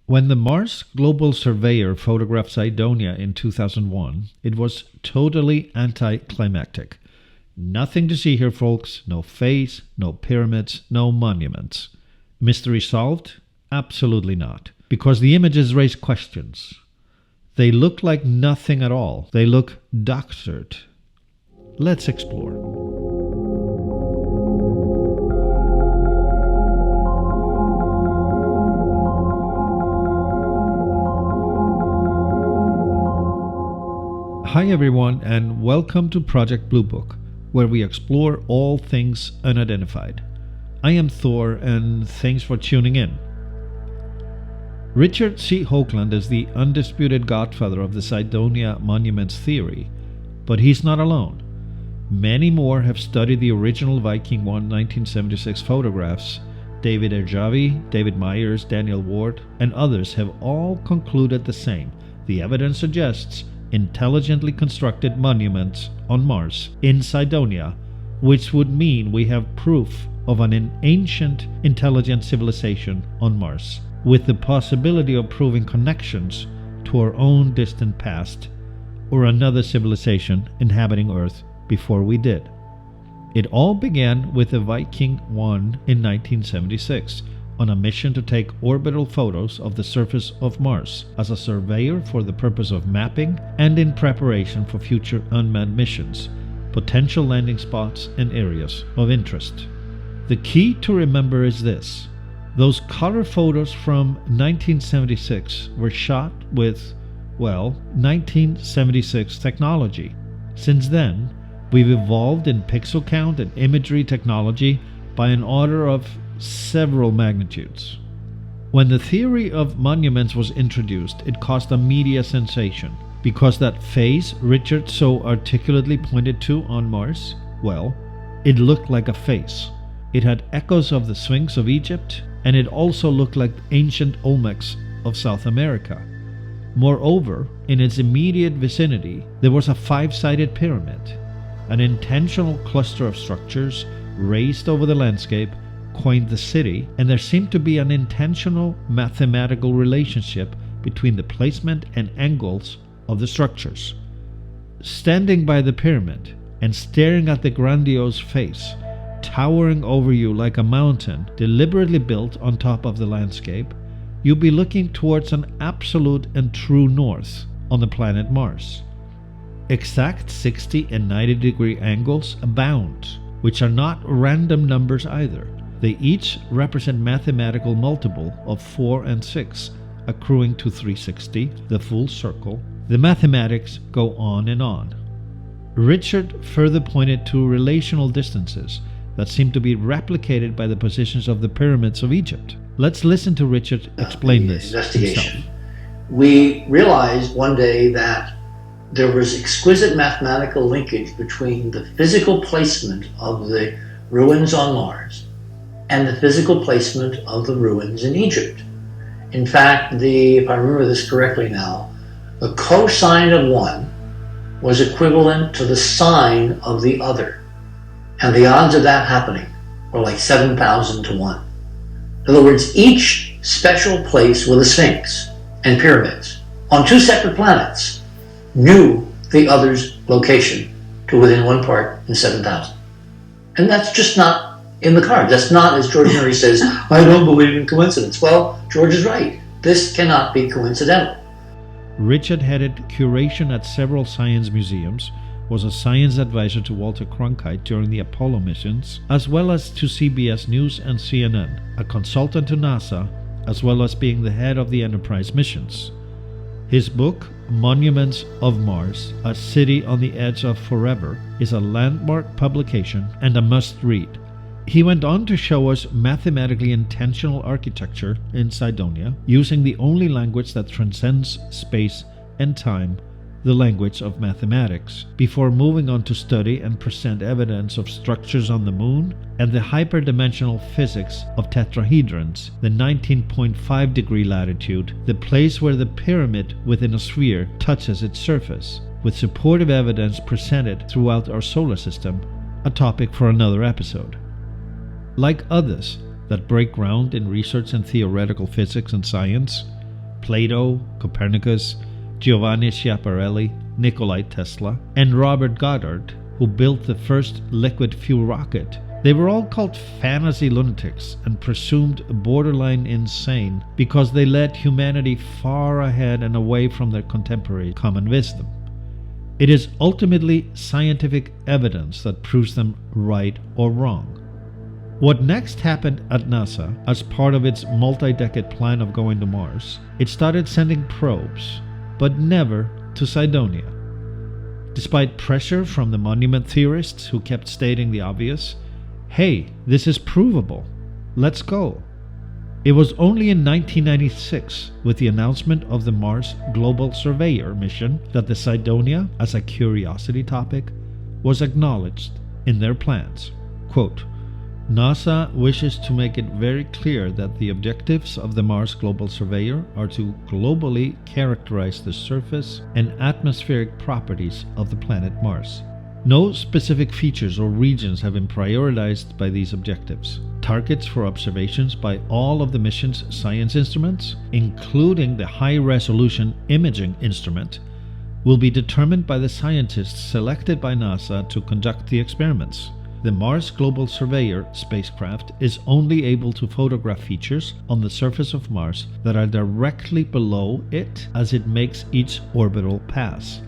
When the Mars Global Surveyor photographed Cydonia in 2001, it was totally anticlimactic. Nothing to see here, folks. No face, no pyramids, no monuments. Mystery solved? Absolutely not. Because the images raise questions. They look like nothing at all. They look doctored. Let's explore. Hi everyone, and welcome to Project Bluebook, where we explore all things unidentified. I am Thor, and thanks for tuning in. Richard C. Hoagland is the undisputed godfather of the Cydonia monuments theory, but he's not alone. Many more have studied the original Viking 1976 photographs. David Erjavi, David Myers, Daniel Ward, and others have all concluded the same. The evidence suggests intelligently constructed monuments on Mars in Cydonia, which would mean we have proof of an ancient intelligent civilization on Mars, with the possibility of proving connections to our own distant past or another civilization inhabiting Earth before we did. It all began with the Viking 1 in 1976 on a mission to take orbital photos of the surface of Mars as a surveyor for the purpose of mapping and in preparation for future unmanned missions, potential landing spots and areas of interest. The key to remember is this: those color photos from 1976 were shot with, 1976 technology. Since then, we've evolved in pixel count and imagery technology by an order of several magnitudes. When the theory of monuments was introduced, it caused a media sensation because that face Richard so articulately pointed to on Mars, it looked like a face. It had echoes of the Sphinx of Egypt, and it also looked like ancient Olmecs of South America. Moreover, in its immediate vicinity, there was a five-sided pyramid, an intentional cluster of structures raised over the landscape coined the city, and there seemed to be an intentional mathematical relationship between the placement and angles of the structures. Standing by the pyramid and staring at the grandiose face, towering over you like a mountain deliberately built on top of the landscape, you'll be looking towards an absolute and true north on the planet Mars. Exact 60 and 90 degree angles abound, which are not random numbers either. They each represent mathematical multiple of 4 and 6, accruing to 360, the full circle. The mathematics go on and on. Richard further pointed to relational distances that seem to be replicated by the positions of the pyramids of Egypt. Let's listen to Richard explain this investigation. himself. We realized one day that there was exquisite mathematical linkage between the physical placement of the ruins on Mars and the physical placement of the ruins in Egypt. In fact, if I remember this correctly now, the cosine of one was equivalent to the sine of the other. And the odds of that happening were like 7,000 to 1. In other words, each special place with a Sphinx and pyramids on two separate planets knew the other's location to within one part in 7,000. And that's just not in the cards. That's not, as George Murray says, I don't believe in coincidence. Well, George is right. This cannot be coincidental. Richard headed curation at several science museums, was a science advisor to Walter Cronkite during the Apollo missions, as well as to CBS News and CNN, a consultant to NASA, as well as being the head of the Enterprise missions. His book, Monuments of Mars, A City on the Edge of Forever, is a landmark publication and a must-read. He went on to show us mathematically intentional architecture in Cydonia, using the only language that transcends space and time, the language of mathematics, before moving on to study and present evidence of structures on the moon and the hyperdimensional physics of tetrahedrons, the 19.5 degree latitude, the place where the pyramid within a sphere touches its surface, with supportive evidence presented throughout our solar system, a topic for another episode. Like others that break ground in research in theoretical physics and science, Plato, Copernicus, Giovanni Schiaparelli, Nikola Tesla, and Robert Goddard, who built the first liquid fuel rocket, they were all called fantasy lunatics and presumed borderline insane because they led humanity far ahead and away from their contemporary common wisdom. It is ultimately scientific evidence that proves them right or wrong. What next happened at NASA as part of its multi-decade plan of going to Mars, it started sending probes, but never to Cydonia. Despite pressure from the monument theorists who kept stating the obvious, hey, this is provable, let's go. It was only in 1996, with the announcement of the Mars Global Surveyor mission, that the Cydonia, as a curiosity topic, was acknowledged in their plans. Quote, NASA wishes to make it very clear that the objectives of the Mars Global Surveyor are to globally characterize the surface and atmospheric properties of the planet Mars. No specific features or regions have been prioritized by these objectives. Targets for observations by all of the mission's science instruments, including the high-resolution imaging instrument, will be determined by the scientists selected by NASA to conduct the experiments. The Mars Global Surveyor spacecraft is only able to photograph features on the surface of Mars that are directly below it as it makes each orbital pass.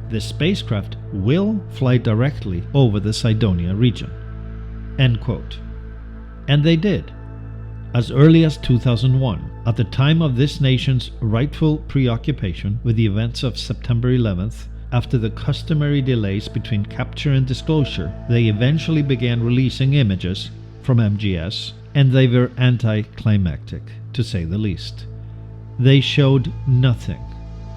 The spacecraft will fly directly over the Cydonia region. End quote. And they did. As early as 2001, at the time of this nation's rightful preoccupation with the events of September 11th, after the customary delays between capture and disclosure, they eventually began releasing images from MGS, and they were anticlimactic, to say the least. They showed nothing.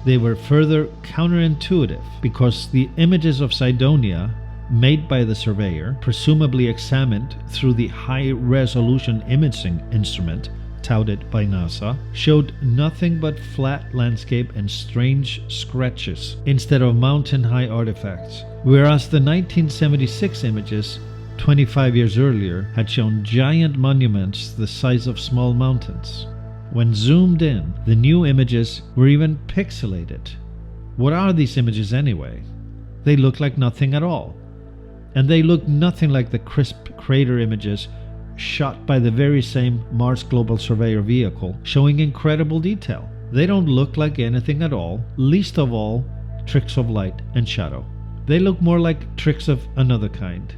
They were further counterintuitive because the images of Cydonia made by the surveyor, presumably examined through the high-resolution imaging instrument touted by NASA, showed nothing but flat landscape and strange scratches instead of mountain-high artifacts, whereas the 1976 images 25 years earlier had shown giant monuments the size of small mountains. When zoomed in, the new images were even pixelated. What are these images anyway? They look like nothing at all. And they look nothing like the crisp crater images shot by the very same Mars Global Surveyor vehicle, showing incredible detail. They don't look like anything at all, least of all tricks of light and shadow. They look more like tricks of another kind.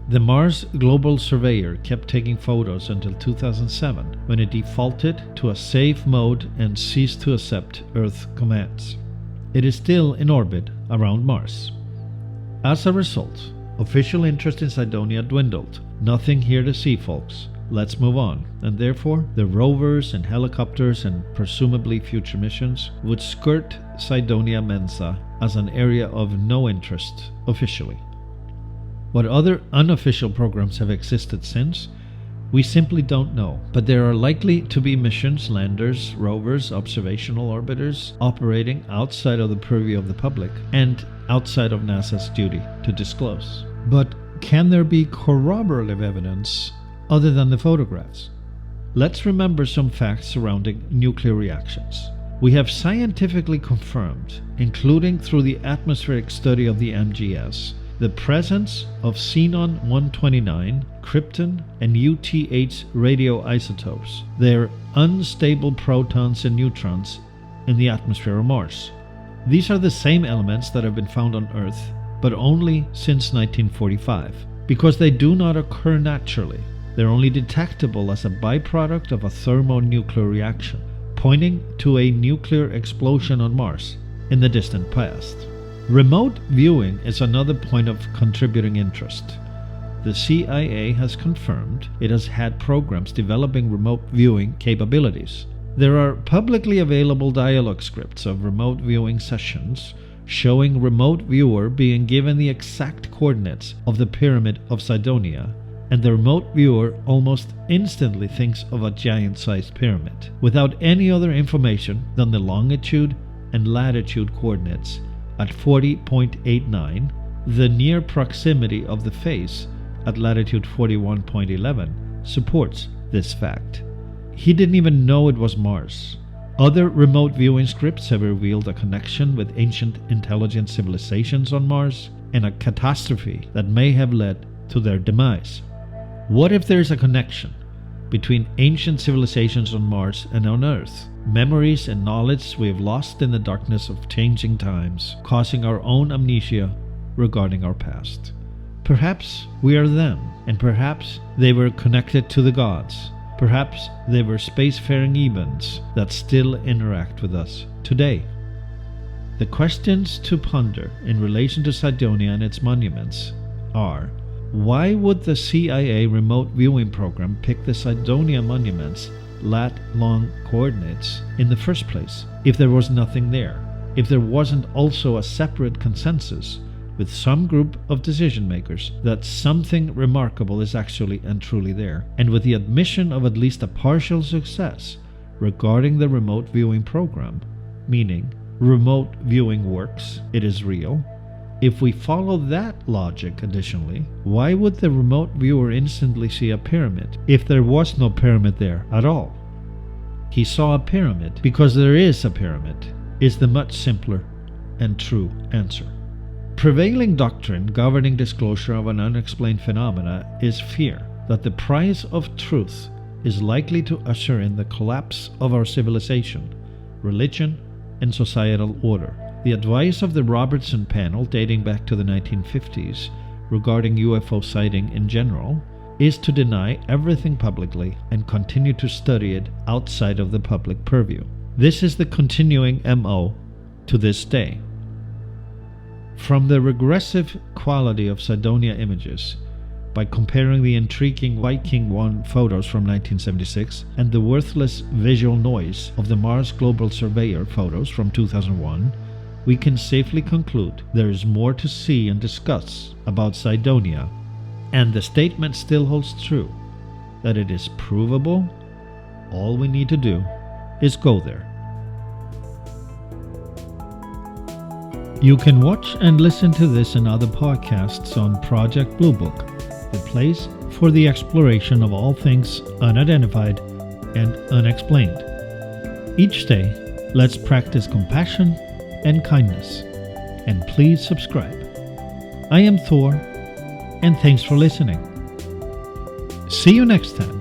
The Mars Global Surveyor kept taking photos until 2007, when it defaulted to a safe mode and ceased to accept Earth commands. It is still in orbit around Mars. As a result, official interest in Cydonia dwindled. Nothing here to see, folks. Let's move on. And therefore, the rovers and helicopters and presumably future missions would skirt Cydonia Mensae as an area of no interest officially. What other unofficial programs have existed since, we simply don't know. But there are likely to be missions, landers, rovers, observational orbiters operating outside of the purview of the public and outside of NASA's duty to disclose. But can there be corroborative evidence other than the photographs? Let's remember some facts surrounding nuclear reactions. We have scientifically confirmed, including through the atmospheric study of the MGS, the presence of xenon-129, krypton, and UTH radioisotopes. They're unstable protons and neutrons in the atmosphere of Mars. These are the same elements that have been found on Earth, but only since 1945. Because they do not occur naturally, they're only detectable as a byproduct of a thermonuclear reaction, pointing to a nuclear explosion on Mars in the distant past. Remote viewing is another point of contributing interest. The CIA has confirmed it has had programs developing remote viewing capabilities. There are publicly available dialogue scripts of remote viewing sessions showing remote viewer being given the exact coordinates of the pyramid of Cydonia, and the remote viewer almost instantly thinks of a giant-sized pyramid, without any other information than the longitude and latitude coordinates at 40.89, the near proximity of the face at latitude 41.11 supports this fact. He didn't even know it was Mars. Other remote viewing scripts have revealed a connection with ancient intelligent civilizations on Mars and a catastrophe that may have led to their demise. What if there's a connection between ancient civilizations on Mars and on Earth? Memories and knowledge we have lost in the darkness of changing times, causing our own amnesia regarding our past. Perhaps we are them, and perhaps they were connected to the gods. Perhaps they were spacefaring events that still interact with us today. The questions to ponder in relation to Cydonia and its monuments are: why would the CIA remote viewing program pick the Cydonia monuments' lat-long coordinates in the first place if there was nothing there? If there wasn't also a separate consensus with some group of decision makers that something remarkable is actually and truly there, and with the admission of at least a partial success regarding the remote viewing program, meaning remote viewing works, it is real. If we follow that logic additionally, why would the remote viewer instantly see a pyramid if there was no pyramid there at all? He saw a pyramid because there is a pyramid, is the much simpler and true answer. Prevailing doctrine governing disclosure of an unexplained phenomena is fear that the price of truth is likely to usher in the collapse of our civilization, religion, and societal order. The advice of the Robertson panel dating back to the 1950s regarding UFO sighting in general is to deny everything publicly and continue to study it outside of the public purview. This is the continuing MO to this day. From the regressive quality of Cydonia images, by comparing the intriguing Viking 1 photos from 1976 and the worthless visual noise of the Mars Global Surveyor photos from 2001, we can safely conclude there is more to see and discuss about Cydonia, and the statement still holds true that it is provable. All we need to do is go there. You can watch and listen to this and other podcasts on Project Bluebook, the place for the exploration of all things unidentified and unexplained. Each day, let's practice compassion and kindness, and please subscribe. I am Thor, and thanks for listening. See you next time.